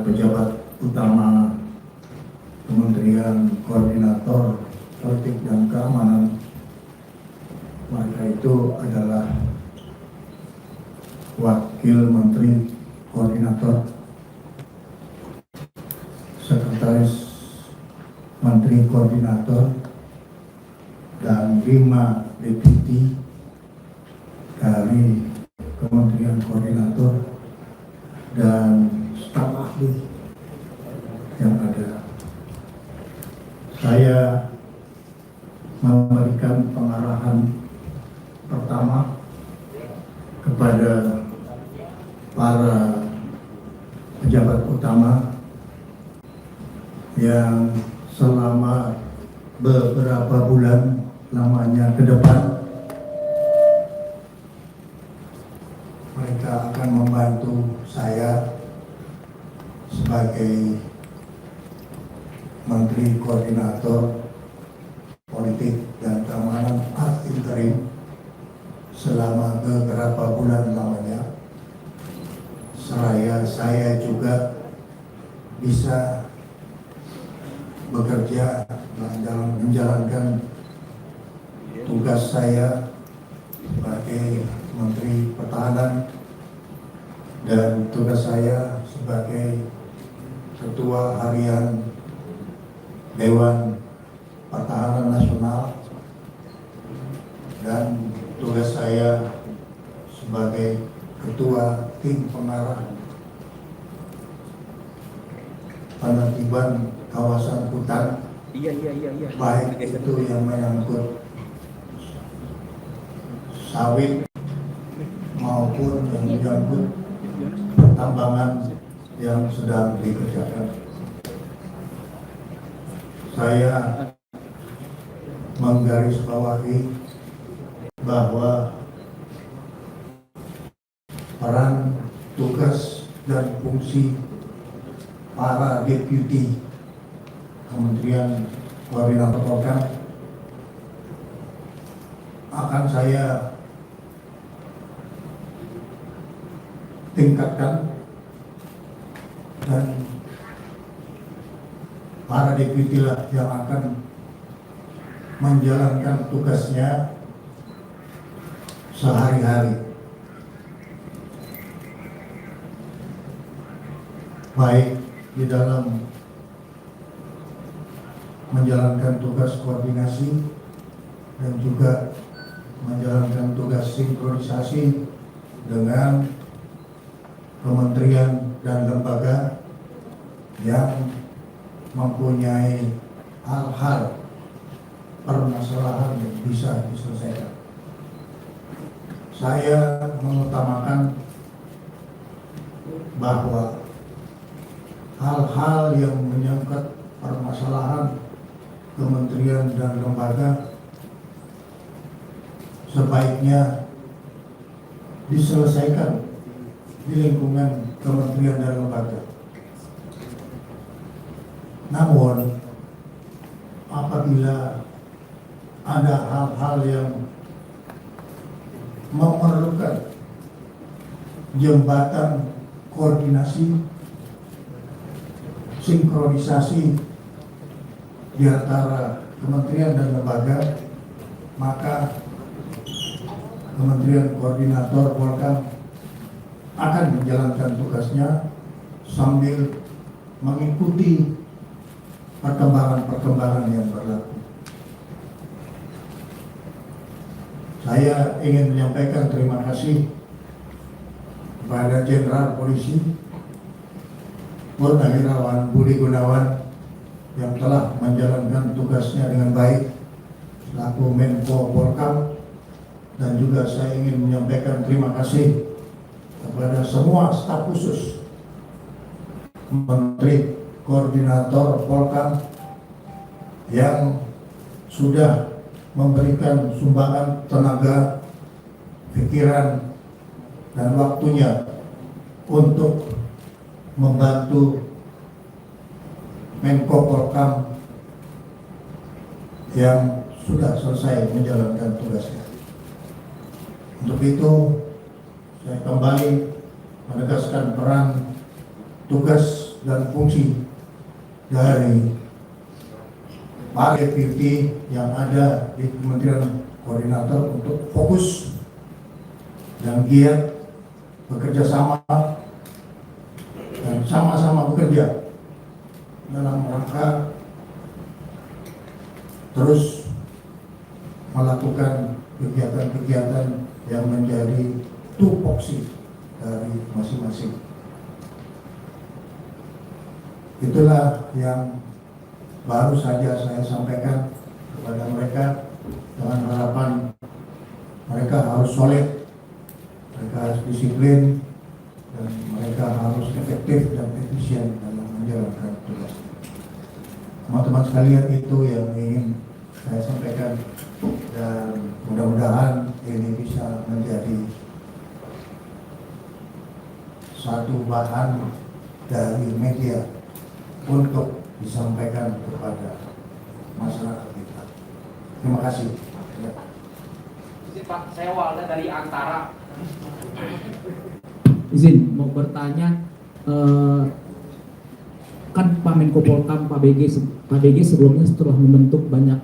pejabat utama Kementerian Koordinator Politik dan Keamanan. Mereka itu adalah Wakil Menteri Koordinator, Sekretaris Menteri Koordinator, dan 5 deputi dari Kementerian Koordinator dan staf ahli yang ada. Saya memberikan pengarahan pertama kepada para pejabat utama yang selama beberapa bulan lamanya ke depan mereka akan membantu saya sebagai Menteri Koordinator Politik dan Keamanan ad interim selama beberapa bulan lamanya. Saya juga bisa bekerja menjalankan tugas saya sebagai Menteri Pertahanan dan tugas saya sebagai Ketua Harian Dewan Pertahanan Nasional dan tugas saya sebagai Ketua Tim Pengarah Penertiban Kawasan Hutan, baik itu yang menyangkut sawit maupun yang menyangkut pertambangan yang sedang dikerjakan. Saya menggarisbawahi bahwa peran, tugas, dan fungsi para deputi Kementerian Koordinator Polkam akan saya tingkatkan, dan para deputi lah yang akan menjalankan tugasnya sehari-hari, baik di dalam menjalankan tugas koordinasi dan juga menjalankan tugas sinkronisasi dengan kementerian dan lembaga yang mempunyai hal-hal permasalahan yang bisa diselesaikan. Saya mengutamakan bahwa hal-hal yang menyangkut permasalahan kementerian dan lembaga sebaiknya diselesaikan di lingkungan kementerian dan lembaga. Namun apabila ada hal-hal yang memerlukan jembatan koordinasi, sinkronisasi di antara kementerian dan lembaga, maka Kementerian Koordinator Polkam akan menjalankan tugasnya sambil mengikuti perkembangan-perkembangan yang berlaku. Saya ingin menyampaikan terima kasih kepada Jenderal Polisi Purnawirawan Budi Gunawan yang telah menjalankan tugasnya dengan baik selaku Menko Polkam, dan juga saya ingin menyampaikan terima kasih kepada semua staf khusus Menteri Koordinator Polkam yang sudah memberikan sumbangan tenaga, pikiran, dan waktunya untuk membantu Menko Polkam yang sudah selesai menjalankan tugasnya. Untuk itu, saya kembali menegaskan peran, tugas, dan fungsi dari para deputi yang ada di Kementerian Koordinator untuk fokus dan giat bekerja sama dan sama-sama bekerja dalam rangka terus melakukan kegiatan-kegiatan yang menjadi tupoksi dari masing-masing. Itulah yang baru saja saya sampaikan kepada mereka dengan harapan mereka harus solid, mereka harus disiplin, dan mereka harus efektif dan efisien dalam menjalankan tugas. Teman-teman sekalian, itu yang ingin saya sampaikan, dan mudah-mudahan ini bisa menjadi satu bahan dari media untuk disampaikan kepada masyarakat kita. Terima kasih. Ya. Pak, saya Walda dari Antara. Izin mau bertanya, kan Pak Menko Polkam, Pak BG sebelumnya setelah membentuk banyak.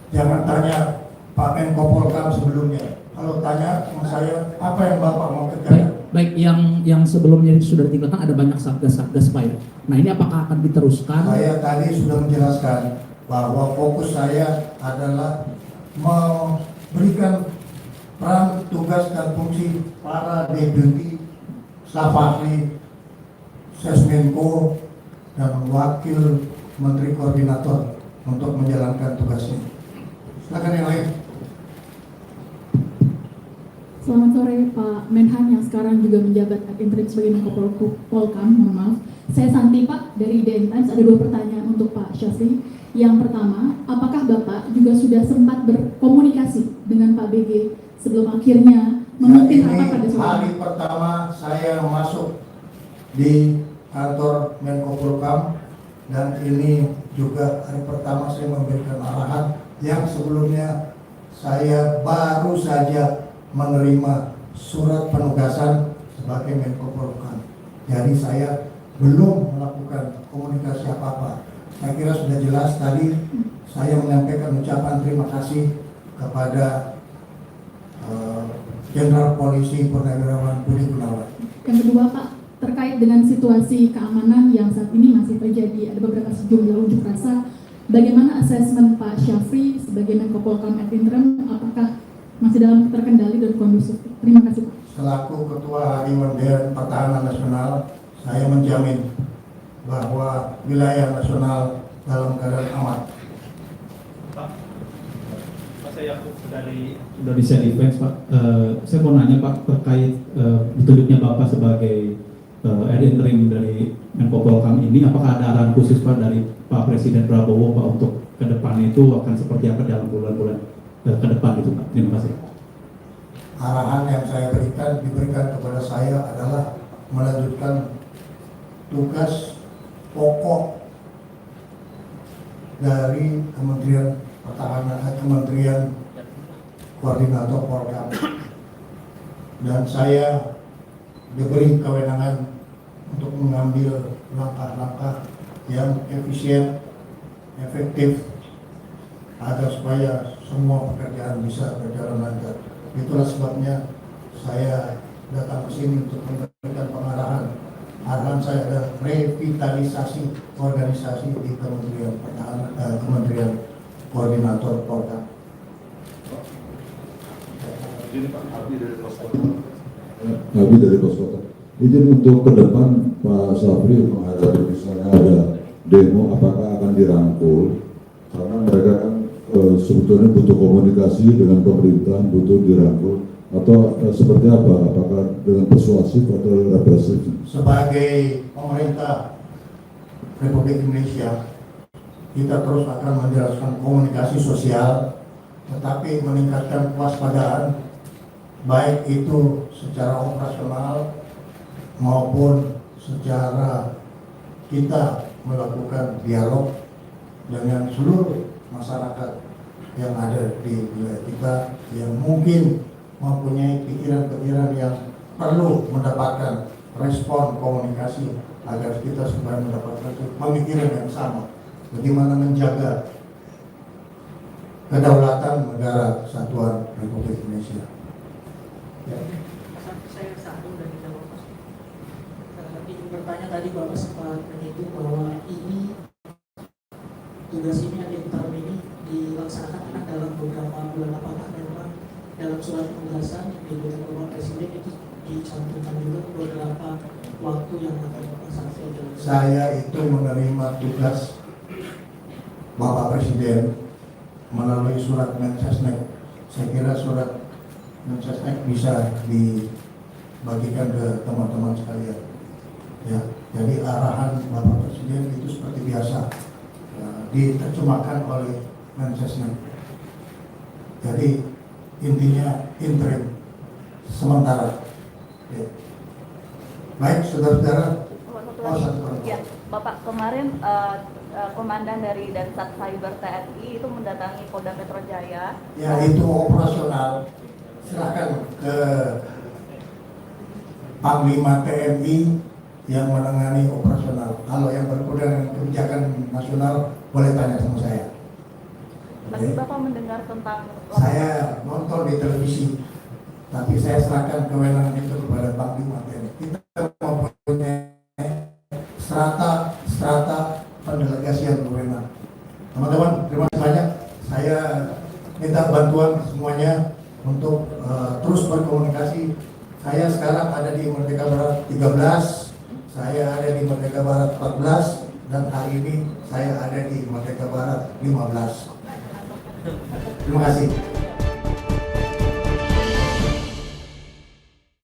Jangan tanya Pak Menko Polkam sebelumnya. Kalau tanya sama saya, apa yang Bapak mau kerjakan? Baik, yang sebelumnya sudah ditinggalkan ada banyak satgas-satgas Pak ya. Nah ini apakah akan diteruskan? Saya tadi sudah menjelaskan bahwa fokus saya adalah memberikan peran, tugas, dan fungsi para deputi, staf ahli, Sesmenko, dan wakil Menteri Koordinator untuk menjalankan tugasnya. Silakan yang lain. Selamat sore Pak Menhan yang sekarang juga menjabat ad interim sebagai Menko Polkam. Mohon maaf, saya Santi Pak dari DN Times. Ada 2 pertanyaan untuk Pak Syafri. Yang pertama, apakah Bapak juga sudah sempat berkomunikasi dengan Pak BG sebelum akhirnya memimpin rapat pada sore? Hari pertama saya masuk di kantor Menko Polkam, dan ini juga hari pertama saya memberikan arahan yang sebelumnya saya baru saja menerima surat penugasan sebagai Menko Polkam. Jadi saya belum melakukan komunikasi apa-apa. Saya kira sudah jelas tadi saya menyampaikan ucapan terima kasih kepada Jenderal Polisi Purnawirawan Budi Gunawan. Yang kedua Pak, terkait dengan situasi keamanan yang saat ini masih terjadi, ada beberapa sejumlah unjuk rasa. Bagaimana asesmen Pak Syafri sebagai Menko Polkam ad interim, apakah masih dalam terkendali dan kondusif? Terima kasih Pak. Selaku Ketua Harian Dewan Pertahanan Nasional, saya menjamin bahwa wilayah nasional dalam keadaan aman. Pak, saya Yakub dari Indonesia Defense, Pak. Saya mau nanya Pak terkait ditunjuknya Bapak sebagai ad interim dari Menko Polkam ini, apakah ada arahan khusus Pak dari Pak Presiden Prabowo Pak untuk ke depan itu akan seperti apa dalam bulan-bulan ke depan itu Pak? Terima kasih. Arahan yang saya diberikan kepada saya adalah melanjutkan tugas pokok dari Kementerian Pertahanan, Kementerian Koordinator Polkam, dan saya diberi kewenangan untuk mengambil langkah-langkah yang efisien, efektif, agar supaya semua pekerjaan bisa berjalan lancar. Itulah sebabnya saya datang ke sini untuk memberikan pengarahan. Arahan saya adalah revitalisasi organisasi di Kementerian Pertahanan, Kementerian Koordinator Polkam. Kami dari Poskota. Izin untuk ke depan Pak Syafri menghadapi misalnya ada demo, apakah akan dirangkul? Karena mereka kan sebetulnya butuh komunikasi dengan pemerintah, butuh dirangkul, atau seperti apa? Apakah dengan persuasif atau represif? Sebagai pemerintah Republik Indonesia, kita terus akan menjelaskan komunikasi sosial, tetapi meningkatkan kewaspadaan, baik itu secara operasional maupun secara kita melakukan dialog dengan seluruh masyarakat yang ada di wilayah kita yang mungkin mempunyai pikiran-pikiran yang perlu mendapatkan respon komunikasi agar kita supaya mendapatkan pemikiran yang sama, bagaimana menjaga kedaulatan negara kesatuan Republik Indonesia. Ya. Saya satu dan tidak Bapak. Ingin bertanya tadi Bapak sempat menyinggung bahwa ini tugas ini ada tahun ini dilaksanakan karena dalam beberapa bulan, apakah memang dalam surat penugasan yang diberikan Bapak Presiden itu dicantumkan juga beberapa waktu yang akan Bapak sampaikan? Saya itu menerima tugas Bapak Presiden melalui surat Mensesnek. Saya kira surat Mensesnek bisa dibagikan ke teman-teman sekalian. Ya, jadi arahan Bapak Presiden itu seperti biasa diterjemahkan oleh Mensesnek. Jadi intinya interim sementara. Ya. Baik, saudara-saudara. Ya, Bapak, kemarin komandan dari Dansat Cyber TNI itu mendatangi Polda Metro Jaya. Ya, itu operasional. Silakan ke Panglima TNI yang menangani operasional. Kalau yang berkaitan dengan kebijakan nasional boleh tanya sama saya. Tapi Oke. Bapak mendengar tentang Saya nonton di televisi, tapi saya serahkan kewenangan itu kepada Panglima TNI. Kita mempunyai strata pendelegasian kewenangan. Teman-teman, terima kasih banyak. Saya minta bantuan semuanya untuk terus berkomunikasi. Saya sekarang ada di Merdeka Barat 13, saya ada di Merdeka Barat 14, dan hari ini saya ada di Merdeka Barat 15. Terima kasih.